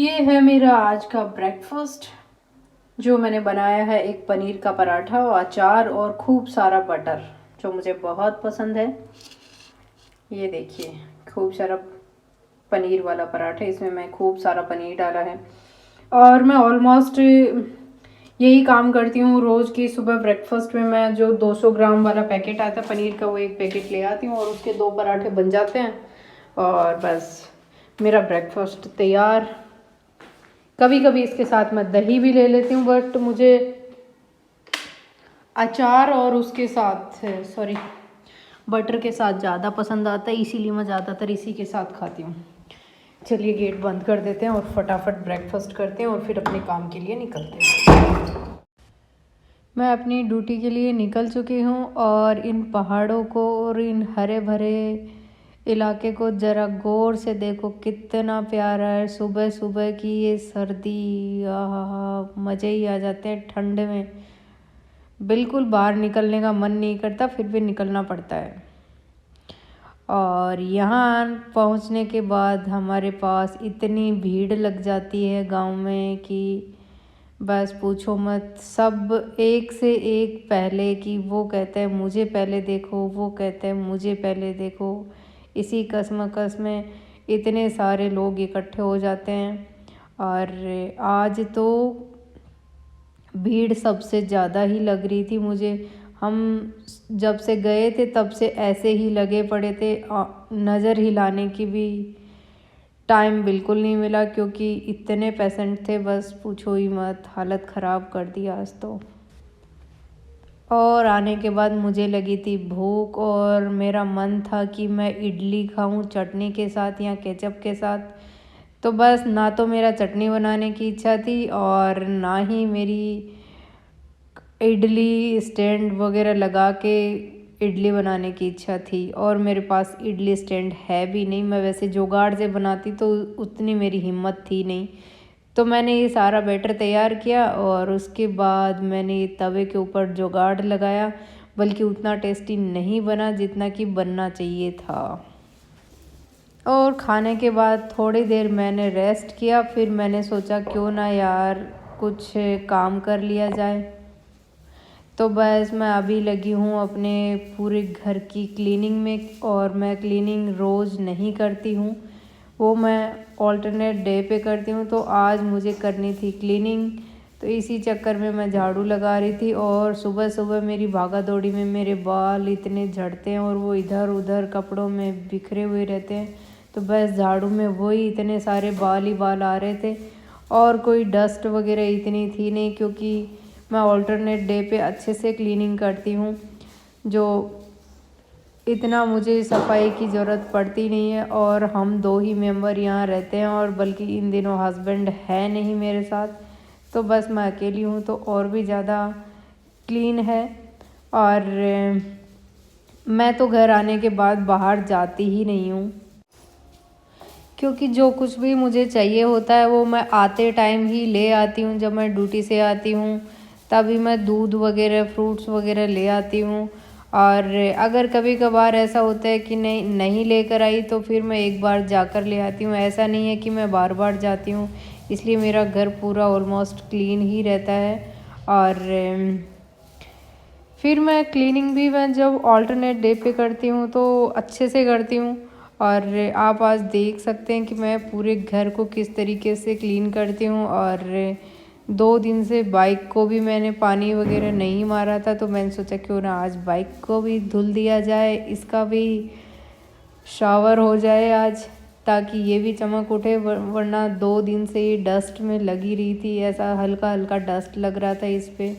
ये है मेरा आज का ब्रेकफास्ट जो मैंने बनाया है। एक पनीर का पराठा और अचार और खूब सारा बटर जो मुझे बहुत पसंद है। ये देखिए खूब सारा पनीर वाला पराठा, इसमें मैं खूब सारा पनीर डाला है। और मैं ऑलमोस्ट यही काम करती हूँ रोज़ की। सुबह ब्रेकफास्ट में मैं जो 200 ग्राम वाला पैकेट आता है पनीर का, वो एक पैकेट ले आती हूँ और उसके 2 पराठे बन जाते हैं और बस मेरा ब्रेकफास्ट तैयार। कभी कभी इसके साथ मैं दही भी ले लेती हूँ, बट मुझे अचार और उसके साथ बटर के साथ ज़्यादा पसंद आता है, इसीलिए मैं ज़्यादातर इसी के साथ खाती हूँ। चलिए गेट बंद कर देते हैं और फटाफट ब्रेकफास्ट करते हैं और फिर अपने काम के लिए निकलते हैं। मैं अपनी ड्यूटी के लिए निकल चुकी हूँ और इन पहाड़ों को और इन हरे भरे इलाके को ज़रा गौर से देखो, कितना प्यारा है। सुबह सुबह की ये सर्दी, आहा मज़े ही आ जाते हैं। ठंड में बिल्कुल बाहर निकलने का मन नहीं करता, फिर भी निकलना पड़ता है। और यहाँ पहुँचने के बाद हमारे पास इतनी भीड़ लग जाती है गांव में कि बस पूछो मत। सब एक से एक पहले कि वो कहते हैं मुझे पहले देखो, वो कहते हैं मुझे पहले देखो। इसी कसमकस में इतने सारे लोग इकट्ठे हो जाते हैं। और आज तो भीड़ सबसे ज़्यादा ही लग रही थी मुझे। हम जब से गए थे तब से ऐसे ही लगे पड़े थे, नज़र हिलाने की भी टाइम बिल्कुल नहीं मिला क्योंकि इतने पेशेंट थे, बस पूछो ही मत। हालत ख़राब कर दी आज तो। और आने के बाद मुझे लगी थी भूख और मेरा मन था कि मैं इडली खाऊं चटनी के साथ या केचप के साथ। तो बस ना तो मेरा चटनी बनाने की इच्छा थी और ना ही मेरी इडली स्टैंड वगैरह लगा के इडली बनाने की इच्छा थी। और मेरे पास इडली स्टैंड है भी नहीं। मैं वैसे जुगाड़ से बनाती तो उतनी मेरी हिम्मत थी नहीं। तो मैंने ये सारा बैटर तैयार किया और उसके बाद मैंने ये तवे के ऊपर जुगाड़ लगाया, बल्कि उतना टेस्टी नहीं बना जितना कि बनना चाहिए था। और खाने के बाद थोड़ी देर मैंने रेस्ट किया, फिर मैंने सोचा क्यों ना यार कुछ काम कर लिया जाए। तो बस मैं अभी लगी हूँ अपने पूरे घर की क्लीनिंग में। और मैं क्लीनिंग रोज़ नहीं करती हूँ, वो मैं ऑल्टरनेट डे पे करती हूँ। तो आज मुझे करनी थी क्लीनिंग, तो इसी चक्कर में मैं झाड़ू लगा रही थी। और सुबह सुबह मेरी भागा दौड़ी में मेरे बाल इतने झड़ते हैं और वो इधर उधर कपड़ों में बिखरे हुए रहते हैं। तो बस झाड़ू में वही इतने सारे बाल ही बाल आ रहे थे और कोई डस्ट वगैरह इतनी थी नहीं, क्योंकि मैं ऑल्टरनेट डे पे अच्छे से क्लीनिंग करती हूँ। जो इतना मुझे सफाई की ज़रूरत पड़ती नहीं है। और हम 2 ही मेंबर यहाँ रहते हैं और बल्कि इन दिनों हस्बैंड है नहीं मेरे साथ, तो बस मैं अकेली हूँ, तो और भी ज़्यादा क्लीन है। और मैं तो घर आने के बाद बाहर जाती ही नहीं हूँ, क्योंकि जो कुछ भी मुझे चाहिए होता है वो मैं आते टाइम ही ले आती हूँ। जब मैं ड्यूटी से आती हूँ तभी मैं दूध वगैरह फ्रूट्स वगैरह ले आती हूँ। और अगर कभी कभार ऐसा होता है कि नहीं लेकर आई तो फिर मैं एक बार जाकर ले आती हूँ। ऐसा नहीं है कि मैं बार बार जाती हूँ, इसलिए मेरा घर पूरा ऑलमोस्ट क्लीन ही रहता है। और फिर मैं क्लीनिंग भी मैं जब ऑल्टरनेट डे पे करती हूँ तो अच्छे से करती हूँ। और आप आज देख सकते हैं कि मैं पूरे घर को किस तरीके से क्लीन करती हूँ। और 2 दिन से बाइक को भी मैंने पानी वगैरह नहीं मारा था, तो मैंने सोचा क्यों ना आज बाइक को भी धुल दिया जाए, इसका भी शावर हो जाए आज, ताकि ये भी चमक उठे। वरना 2 दिन से ये डस्ट में लगी रही थी, ऐसा हल्का हल्का डस्ट लग रहा था इस पर।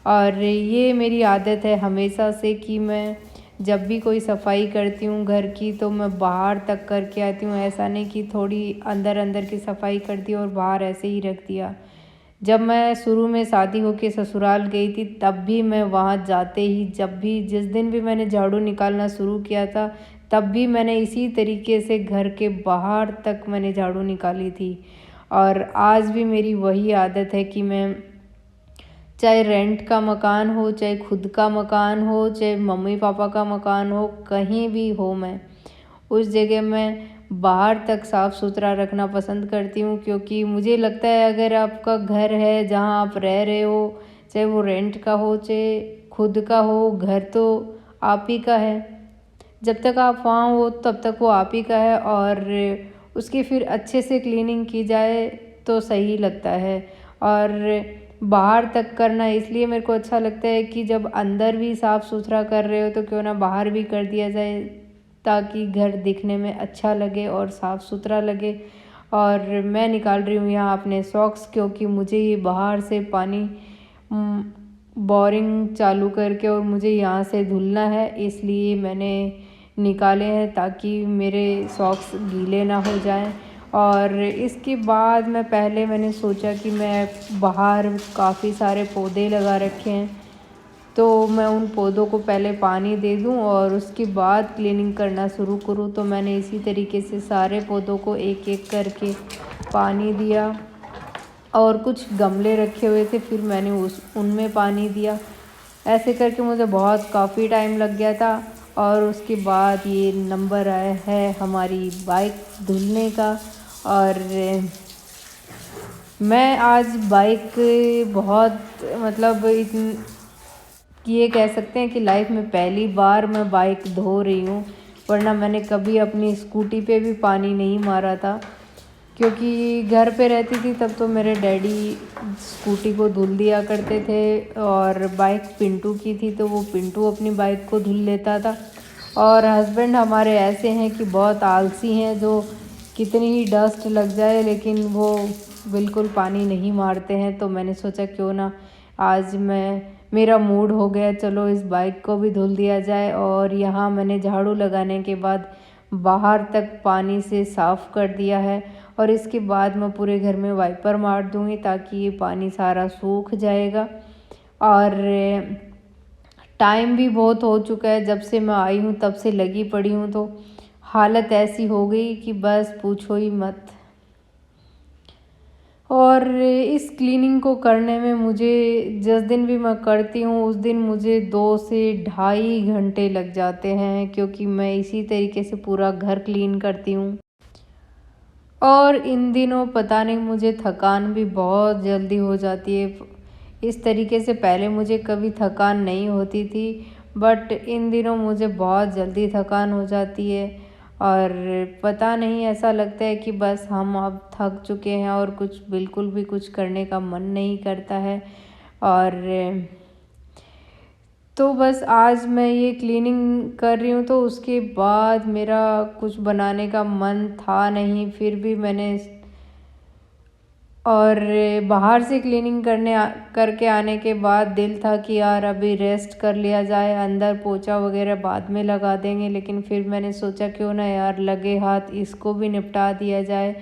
और ये मेरी आदत है हमेशा से कि मैं जब भी कोई सफाई करती हूँ घर की तो मैं बाहर तक करके आती हूँ। ऐसा नहीं कि थोड़ी अंदर अंदर की सफाई कर दी और बाहर ऐसे ही रख दिया। जब मैं शुरू में शादी होके ससुराल गई थी तब भी मैं वहाँ जाते ही, जिस दिन भी मैंने झाड़ू निकालना शुरू किया था तब भी मैंने इसी तरीके से घर के बाहर तक मैंने झाड़ू निकाली थी। और आज भी मेरी वही आदत है कि मैं चाहे रेंट का मकान हो, चाहे खुद का मकान हो, चाहे मम्मी पापा का मकान हो, कहीं भी हो, मैं उस जगह में बाहर तक साफ़ सुथरा रखना पसंद करती हूँ, क्योंकि मुझे लगता है अगर आपका घर है जहाँ आप रह रहे हो, चाहे वो रेंट का हो चाहे खुद का हो, घर तो आप ही का है। जब तक आप वहाँ हो तब तक वो आप ही का है, और उसकी फिर अच्छे से क्लीनिंग की जाए तो सही लगता है। और बाहर तक करना इसलिए मेरे को अच्छा लगता है कि जब अंदर भी साफ़ सुथरा कर रहे हो तो क्यों ना बाहर भी कर दिया जाए, ताकि घर दिखने में अच्छा लगे और साफ़ सुथरा लगे। और मैं निकाल रही हूँ यहाँ अपने सॉक्स, क्योंकि मुझे ये बाहर से पानी बोरिंग चालू करके और मुझे यहाँ से धुलना है, इसलिए मैंने निकाले हैं ताकि मेरे सॉक्स गीले ना हो जाएं। और इसके बाद मैंने सोचा कि मैं बाहर काफ़ी सारे पौधे लगा रखे हैं, तो मैं उन पौधों को पहले पानी दे दूं और उसके बाद क्लीनिंग करना शुरू करूं। तो मैंने इसी तरीके से सारे पौधों को एक एक करके पानी दिया, और कुछ गमले रखे हुए थे फिर मैंने उनमें पानी दिया। ऐसे करके मुझे काफ़ी टाइम लग गया था। और उसके बाद ये नंबर आया है हमारी बाइक धुलने का। और मैं आज बाइक बहुत ये कह सकते हैं कि लाइफ में पहली बार मैं बाइक धो रही हूँ, वरना मैंने कभी अपनी स्कूटी पे भी पानी नहीं मारा था। क्योंकि घर पे रहती थी तब तो मेरे डैडी स्कूटी को धुल दिया करते थे, और बाइक पिंटू की थी तो वो पिंटू अपनी बाइक को धुल लेता था। और हस्बैंड हमारे ऐसे हैं कि बहुत आलसी हैं, जो कितनी ही डस्ट लग जाए लेकिन वो बिल्कुल पानी नहीं मारते हैं। तो मैंने सोचा क्यों ना आज मेरा मूड हो गया, चलो इस बाइक को भी धुल दिया जाए। और यहाँ मैंने झाड़ू लगाने के बाद बाहर तक पानी से साफ़ कर दिया है, और इसके बाद मैं पूरे घर में वाइपर मार दूँगी ताकि ये पानी सारा सूख जाएगा। और टाइम भी बहुत हो चुका है, जब से मैं आई हूँ तब से लगी पड़ी हूँ, तो हालत ऐसी हो गई कि बस पूछो ही मत। और इस क्लीनिंग को करने में मुझे जिस दिन भी मैं करती हूँ उस दिन मुझे 2 से ढाई घंटे लग जाते हैं, क्योंकि मैं इसी तरीके से पूरा घर क्लीन करती हूँ। और इन दिनों पता नहीं मुझे थकान भी बहुत जल्दी हो जाती है। इस तरीके से पहले मुझे कभी थकान नहीं होती थी, बट इन दिनों मुझे बहुत जल्दी थकान हो जाती है। और पता नहीं ऐसा लगता है कि बस हम अब थक चुके हैं और बिल्कुल भी कुछ करने का मन नहीं करता है। और तो बस आज मैं ये क्लीनिंग कर रही हूँ, तो उसके बाद मेरा कुछ बनाने का मन था नहीं, फिर भी मैंने और बाहर से क्लीनिंग करके आने के बाद दिल था कि यार अभी रेस्ट कर लिया जाए, अंदर पोछा वगैरह बाद में लगा देंगे। लेकिन फिर मैंने सोचा क्यों ना यार लगे हाथ इसको भी निपटा दिया जाए,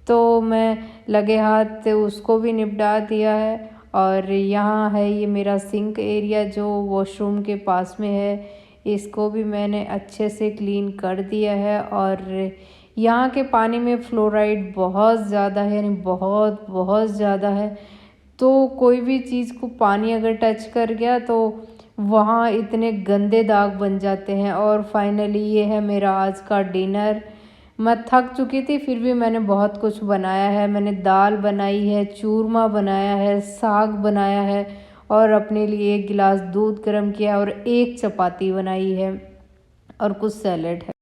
तो मैं लगे हाथ उसको भी निपटा दिया है। और यहाँ है ये मेरा सिंक एरिया जो वॉशरूम के पास में है, इसको भी मैंने अच्छे से क्लीन कर दिया है। और यहाँ के पानी में फ्लोराइड बहुत ज़्यादा है, यानी बहुत बहुत ज़्यादा है। तो कोई भी चीज़ को पानी अगर टच कर गया तो वहाँ इतने गंदे दाग बन जाते हैं। और फाइनली ये है मेरा आज का डिनर। मैं थक चुकी थी फिर भी मैंने बहुत कुछ बनाया है। मैंने दाल बनाई है, चूरमा बनाया है, साग बनाया है, और अपने लिए 1 गिलास दूध गर्म किया और 1 चपाती बनाई है और कुछ सैलेड है।